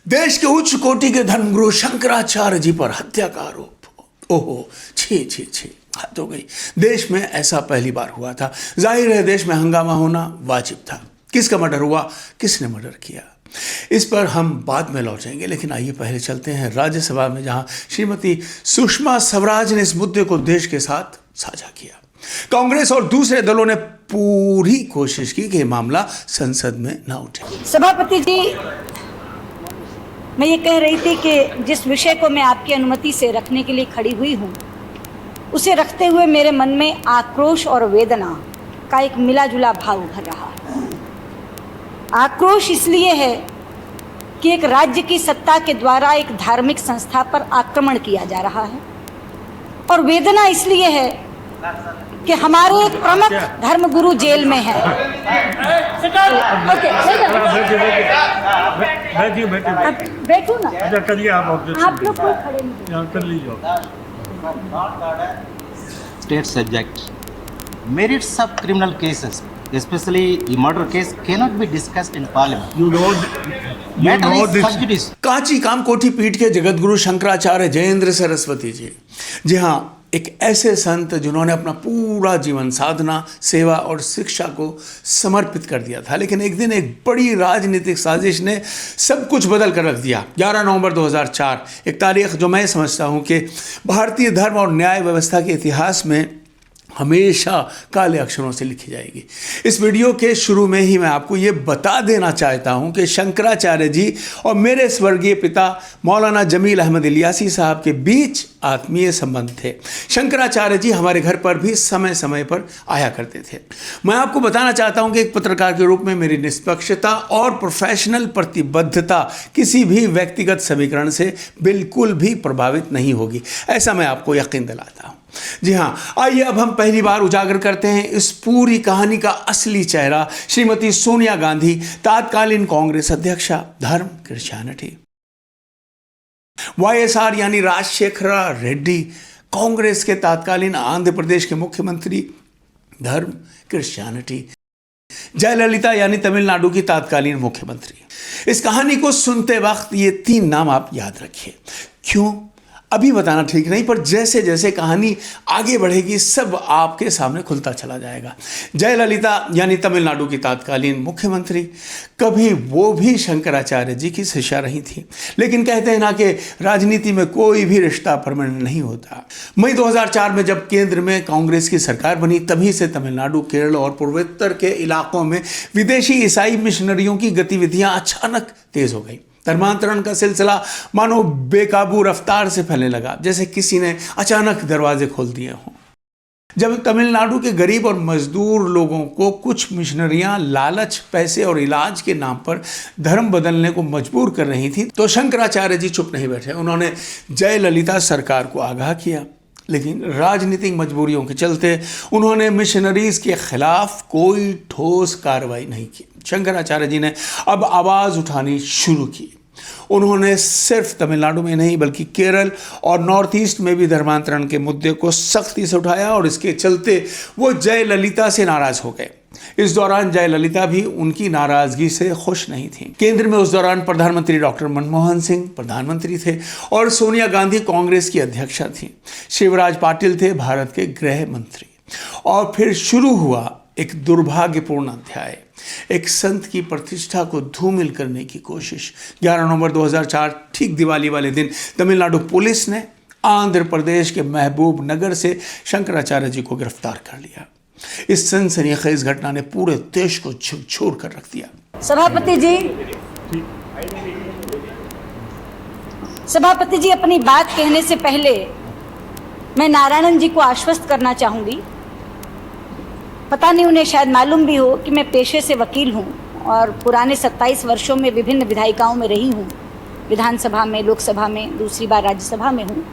देश के उच्च कोटि के धर्मगुरु शंकराचार्य जी पर हत्या का आरोप। ओहो, छी छी छी, हद हो गई। देश में ऐसा पहली बार हुआ था। जाहिर है देश में हंगामा होना वाजिब था। किसका मर्डर हुआ, किसने मर्डर किया, इस पर हम बाद में लौटेंगे, लेकिन आइए पहले चलते हैं राज्यसभा में, जहां श्रीमती सुषमा स्वराज ने इस मुद्दे को देश के साथ साझा किया। कांग्रेस और दूसरे दलों ने पूरी कोशिश की कि मामला संसद में न उठे। सभापति जी, मैं ये कह रही थी कि जिस विषय को मैं आपकी अनुमति से रखने के लिए खड़ी हुई हूँ, उसे रखते हुए मेरे मन में आक्रोश और वेदना का एक मिला जुला भाव उभर रहा है। आक्रोश इसलिए है कि एक राज्य की सत्ता के द्वारा एक धार्मिक संस्था पर आक्रमण किया जा रहा है, और वेदना इसलिए है कि हमारे एक प्रमुख धर्मगुरु जेल में है। बैठो ना, आप लोग कोई खड़े नहीं। State subject. Merits of criminal cases, especially the murder case, cannot be discussed in parliament. You know this. Sub judice. Kanchi कामकोठी पीठ के जगतगुरु शंकराचार्य जयेंद्र सरस्वती जी, जी हाँ, एक ऐसे संत जिन्होंने अपना पूरा जीवन साधना, सेवा और शिक्षा को समर्पित कर दिया था, लेकिन एक दिन एक बड़ी राजनीतिक साजिश ने सब कुछ बदल कर रख दिया। 11 नवंबर 2004, एक तारीख जो मैं समझता हूँ कि भारतीय धर्म और न्याय व्यवस्था के इतिहास में हमेशा काले अक्षरों से लिखी जाएगी। इस वीडियो के शुरू में ही मैं आपको ये बता देना चाहता हूँ कि शंकराचार्य जी और मेरे स्वर्गीय पिता मौलाना जमील अहमद इलियासी साहब के बीच आत्मीय संबंध थे। शंकराचार्य जी हमारे घर पर भी समय समय पर आया करते थे। मैं आपको बताना चाहता हूँ कि एक पत्रकार के रूप में मेरी निष्पक्षता और प्रोफेशनल प्रतिबद्धता किसी भी व्यक्तिगत समीकरण से बिल्कुल भी प्रभावित नहीं होगी, ऐसा मैं आपको यकीन दिलाता हूँ। जी हाँ, आइए अब हम पहली बार उजागर करते हैं इस पूरी कहानी का असली चेहरा, श्रीमती सोनिया गांधी, तत्कालीन कांग्रेस अध्यक्षा, धर्म, क्रिश्चियनिटी। YSR यानी राजशेखरा रेड्डी, कांग्रेस के तत्कालीन आंध्र प्रदेश के मुख्यमंत्री, धर्म, क्रिश्चियनिटी। जयललिता यानी तमिलनाडु की तत्कालीन मुख्यमंत्री। इस कहानी को सुनते वक्त ये 3 नाम आप याद रखिए। क्यों, अभी बताना ठीक नहीं, पर जैसे जैसे कहानी आगे बढ़ेगी सब आपके सामने खुलता चला जाएगा। जयललिता यानी तमिलनाडु की तत्कालीन मुख्यमंत्री, कभी वो भी शंकराचार्य जी की शिष्या रही थी, लेकिन कहते हैं ना कि राजनीति में कोई भी रिश्ता परमानेंट नहीं होता। मई 2004 में जब केंद्र में कांग्रेस की सरकार बनी, तभी से तमिलनाडु, केरल और पूर्वोत्तर के इलाकों में विदेशी ईसाई मिशनरियों की गतिविधियां अचानक तेज हो गई। धर्मांतरण का सिलसिला मानो बेकाबू रफ्तार से फैलने लगा, जैसे किसी ने अचानक दरवाजे खोल दिए हों। जब तमिलनाडु के गरीब और मजदूर लोगों को कुछ मिशनरियां लालच, पैसे और इलाज के नाम पर धर्म बदलने को मजबूर कर रही थी, तो शंकराचार्य जी चुप नहीं बैठे। उन्होंने जयललिता सरकार को आगाह किया, लेकिन राजनीतिक मजबूरियों के चलते उन्होंने मिशनरीज के खिलाफ कोई ठोस कार्रवाई नहीं की। शंकराचार्य जी ने अब आवाज़ उठानी शुरू की। उन्होंने सिर्फ तमिलनाडु में नहीं बल्कि केरल और नॉर्थ ईस्ट में भी धर्मांतरण के मुद्दे को सख्ती से उठाया, और इसके चलते वो जयललिता से नाराज हो गए। इस दौरान जयललिता भी उनकी नाराजगी से खुश नहीं थी। केंद्र में उस दौरान प्रधानमंत्री डॉक्टर मनमोहन सिंह प्रधानमंत्री थे और सोनिया गांधी कांग्रेस की अध्यक्षा थी। शिवराज पाटिल थे भारत के गृह मंत्री। और फिर शुरू हुआ एक दुर्भाग्यपूर्ण अध्याय, एक संत की प्रतिष्ठा को धूमिल करने की कोशिश। 11 नवंबर 2004, ठीक दिवाली वाले दिन, तमिलनाडु पुलिस ने आंध्र प्रदेश के महबूब नगर से शंकराचार्य जी को गिरफ्तार कर लिया। इस सनसनीखेज घटना ने पूरे देश को झकझोर कर रख दिया। सभापति जी, अपनी बात कहने से पहले मैं नारायणन जी को आश्वस्त करना चाहूँगी। पता नहीं उन्हें शायद मालूम भी हो कि मैं पेशे से वकील हूँ और पुराने 27 वर्षों में विभिन्न विधायिकाओं में रही हूँ, विधानसभा में, लोकसभा में, दूसरी बार राज्यसभा में हूँ।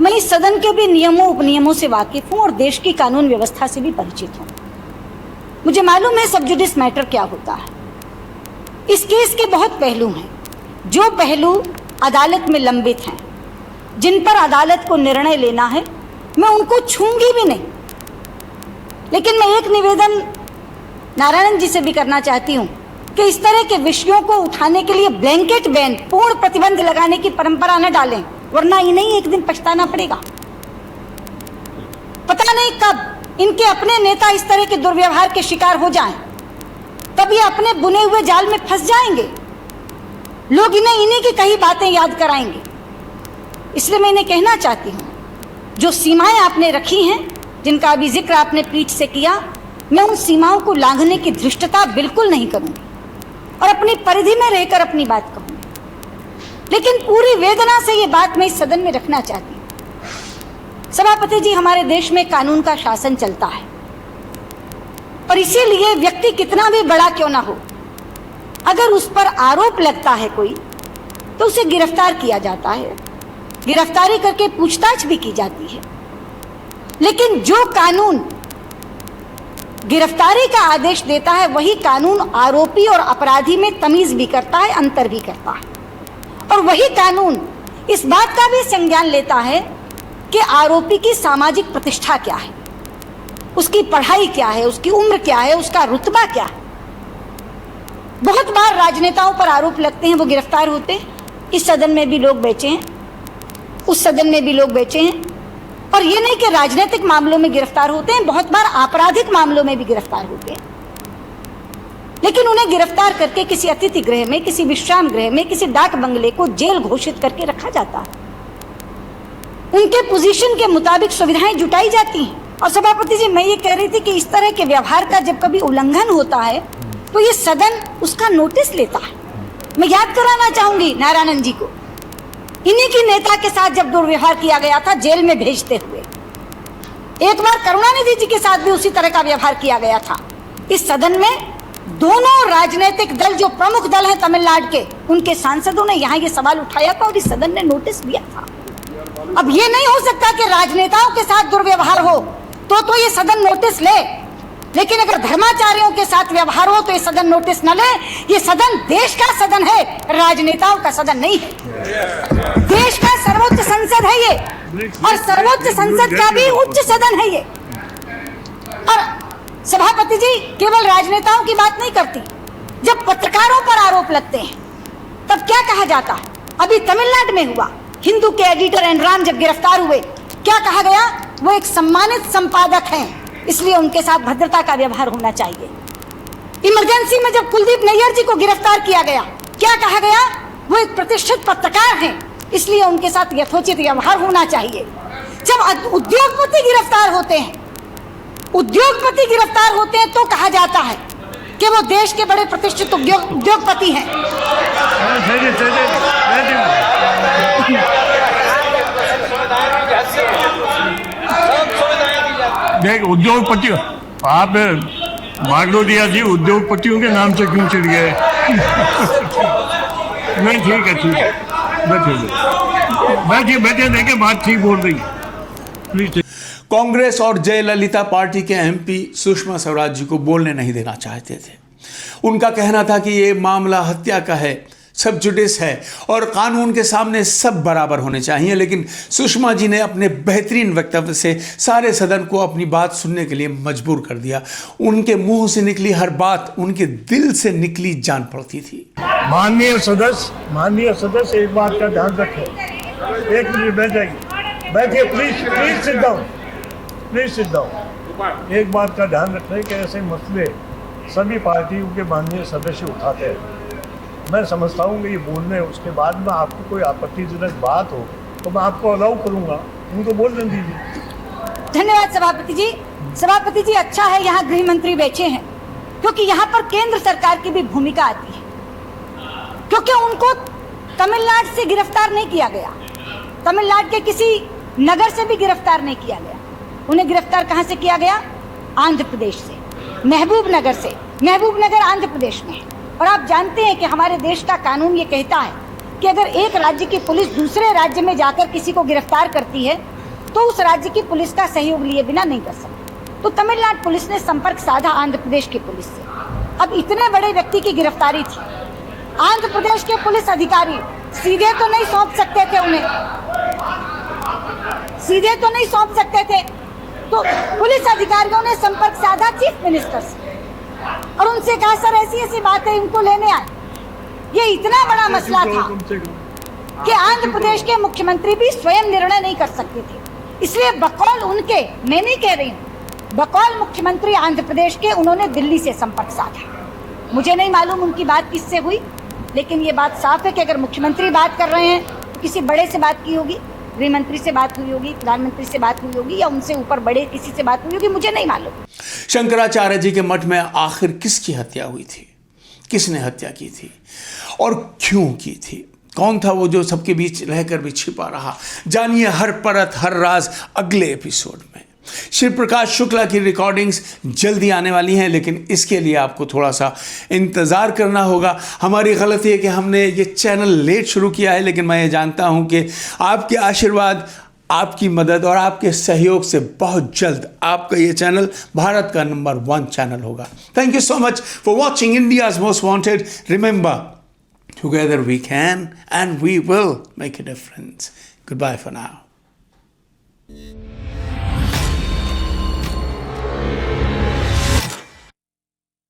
मैं इस सदन के भी नियमों उपनियमों से वाकिफ हूँ और देश की कानून व्यवस्था से भी परिचित हूँ। मुझे मालूम है सब जुडिस मैटर क्या होता है। इस केस के बहुत पहलू हैं, जो पहलू अदालत में लंबित हैं, जिन पर अदालत को निर्णय लेना है, मैं उनको छूंगी भी नहीं। लेकिन मैं एक निवेदन नारायण जी से भी करना चाहती हूँ कि इस तरह के विषयों को उठाने के लिए ब्लैंकेट बैन, पूर्ण प्रतिबंध लगाने की परंपरा न डालें, वरना इन्हें एक दिन पछताना पड़ेगा। पता नहीं कब इनके अपने नेता इस तरह के दुर्व्यवहार के शिकार हो जाएं, तब ये अपने बुने हुए जाल में फंस जाएंगे। लोग इन्हें इन्हीं की कही बातें याद कराएंगे। इसलिए मैं इन्हें कहना चाहती हूं, जो सीमाएं आपने रखी हैं, जिनका अभी जिक्र आपने पीठ से किया, मैं उन सीमाओं को लांघने की धृष्टता बिल्कुल नहीं करूंगी और अपनी परिधि में रहकर अपनी बात कहूंगी। लेकिन पूरी वेदना से ये बात मैं इस सदन में रखना चाहती हूं। सभापति जी, हमारे देश में कानून का शासन चलता है और इसीलिए व्यक्ति कितना भी बड़ा क्यों ना हो, अगर उस पर आरोप लगता है कोई, तो उसे गिरफ्तार किया जाता है, गिरफ्तारी करके पूछताछ भी की जाती है। लेकिन जो कानून गिरफ्तारी का आदेश देता है, वही कानून आरोपी और अपराधी में तमीज भी करता है, अंतर भी करता है। और वही कानून इस बात का भी संज्ञान लेता है कि आरोपी की सामाजिक प्रतिष्ठा क्या है, उसकी पढ़ाई क्या है, उसकी उम्र क्या है, उसका रुतबा क्या है। बहुत बार राजनेताओं पर आरोप लगते हैं, वो गिरफ्तार होते हैं। इस सदन में भी लोग बेचे हैं, उस सदन में भी लोग बेचे हैं। और ये नहीं कि राजनीतिक मामलों में गिरफ्तार होते हैं, बहुत बार आपराधिक मामलों में भी गिरफ्तार होते हैं। लेकिन उन्हें गिरफ्तार करके किसी अतिथि गृह में, किसी विश्राम गृह में, किसी डाक बंगले को जेल घोषित करके रखा जाता है। उनके पोजीशन के मुताबिक सुविधाएं जुटाई जाती हैं। और सभापति जी, मैं ये कह रही थी कि इस तरह के व्यवहार का जब कभी उल्लंघन होता है तो ये सदन उसका नोटिस लेता है। मैं याद कराना चाहूंगी नारायणन जी को, इन्हीं की नेता के साथ जब दुर्व्यवहार किया गया था जेल में भेजते हुए, एक बार करुणानिधि जी के साथ भी उसी तरह का व्यवहार किया गया था। इस सदन में दोनों राजनीतिक दल, जो प्रमुख दल हैं तमिलनाडु के, उनके सांसदों ने यहाँ ये सवाल उठाया था और इस सदन ने नोटिस दिया था। अब ये नहीं हो सकता कि राजनेताओं के साथ दुर्व्यवहार हो तो ये सदन नोटिस ले, लेकिन अगर धर्माचार्यों के साथ व्यवहार हो तो ये सदन नोटिस न ले। ये सदन देश का सदन है, राजनेताओं का सदन नहीं है। देश का सर्वोच्च संसद है ये, और सर्वोच्च संसद का भी उच्च सदन है ये। और सभापति जी केवल राजनेताओं की बात नहीं करती, जब पत्रकारों पर आरोप लगते हैं तब क्या कहा जाता है। अभी तमिलनाडु में हुआ, हिंदू के एडिटर एनराम जब गिरफ्तार हुए, क्या कहा गया, वो एक सम्मानित संपादक हैं, इसलिए उनके साथ भद्रता का व्यवहार होना चाहिए। इमरजेंसी में जब कुलदीप नैयर जी को गिरफ्तार किया गया, क्या कहा गया, वो एक प्रतिष्ठित पत्रकार हैं, इसलिए उनके साथ यथोचित व्यवहार होना चाहिए। जब उद्योगपति गिरफ्तार होते हैं, तो कहा जाता है कि वो देश के बड़े प्रतिष्ठित उद्योगपति हैं। देख, उद्योगपति आप मांडोडिया जी उद्योगपतियों के नाम से क्यों चिढ़ गए? नहीं, ठीक है, बैठिए, देखे बात ठीक बोल रही है, प्लीज। कांग्रेस और जयललिता पार्टी के एमपी सुषमा स्वराज जी को बोलने नहीं देना चाहते थे। उनका कहना था कि ये मामला हत्या का है, सब जुडिस है और कानून के सामने सब बराबर होने चाहिए। लेकिन सुषमा जी ने अपने बेहतरीन वक्तव्य से सारे सदन को अपनी बात सुनने के लिए मजबूर कर दिया। उनके मुंह से निकली हर बात उनके दिल से निकली जान पड़ती थी। माननीय सदस्य, एक बात का ध्यान रखें। एक मिनट बैठिए, प्लीज सिट डाउन। एक बात का ध्यान रखें कि ऐसे मसले सभी पार्टियों के माननीय सदस्य उठाते हैं। मैं समझता हूँ कि ये बोलने उसके बाद में आपको कोई आपत्तिजनक बात हो तो मैं आपको अलाउ करूँगा, उनको बोलने दीजिए। धन्यवाद सभापति जी, अच्छा है यहाँ गृह मंत्री बैठे हैं, क्योंकि यहाँ पर केंद्र सरकार की भी भूमिका आती है। क्योंकि उनको तमिलनाडु से गिरफ्तार नहीं किया गया, तमिलनाडु के किसी नगर से भी गिरफ्तार नहीं किया गया। उन्हें गिरफ्तार कहाँ से किया गया? आंध्र प्रदेश से, महबूब नगर आंध्र प्रदेश में है। और आप जानते हैं कि हमारे देश का कानून ये कहता है कि अगर एक राज्य की पुलिस दूसरे राज्य में जाकर किसी को गिरफ्तार करती है तो उस राज्य की पुलिस का सहयोग लिए बिना नहीं कर सकती। तो तमिलनाडु पुलिस ने संपर्क साधा आंध्र प्रदेश की पुलिस से। अब इतने बड़े व्यक्ति की गिरफ्तारी थी, आंध्र प्रदेश के पुलिस अधिकारी सीधे तो नहीं सौंप सकते थे, तो पुलिस अधिकारियों ने संपर्क साधा चीफ मिनिस्टर से और उनसे कहा सर ऐसी ऐसी बात है, इनको लेने आए। ये इतना बड़ा मसला था कि आंध्र प्रदेश के मुख्यमंत्री भी स्वयं निर्णय नहीं कर सकते थे। इसलिए बकौल उनके, मैं नहीं कह रही हूँ, बकौल मुख्यमंत्री आंध्र प्रदेश के उन्होंने दिल्ली से संपर्क साधा। मुझे नहीं मालूम उनकी बात किससे हुई, लेकिन ये बात साफ है कि अगर मुख्यमंत्री बात कर रहे हैं तो किसी बड़े से बात की होगी, गृह मंत्री से बात हुई होगी, प्रधानमंत्री से बात हुई होगी, या उनसे ऊपर बड़े किसी से बात हुई होगी, मुझे नहीं मालूम। शंकराचार्य जी के मठ में आखिर किसकी हत्या हुई थी, किसने हत्या की थी और क्यों की थी? कौन था वो जो सबके बीच रहकर भी छिपा रहा? जानिए हर परत हर राज अगले एपिसोड में। शिव प्रकाश शुक्ला की रिकॉर्डिंग्स जल्दी आने वाली हैं, लेकिन इसके लिए आपको थोड़ा सा इंतज़ार करना होगा। हमारी गलती है कि हमने ये चैनल लेट शुरू किया है, लेकिन मैं ये जानता हूँ कि आपके आशीर्वाद, आपकी मदद और आपके सहयोग से बहुत जल्द आपका ये चैनल भारत का नंबर 1 चैनल होगा। Thank you so much for watching India's most wanted. Remember, together we can and we will make a difference. Goodbye for now.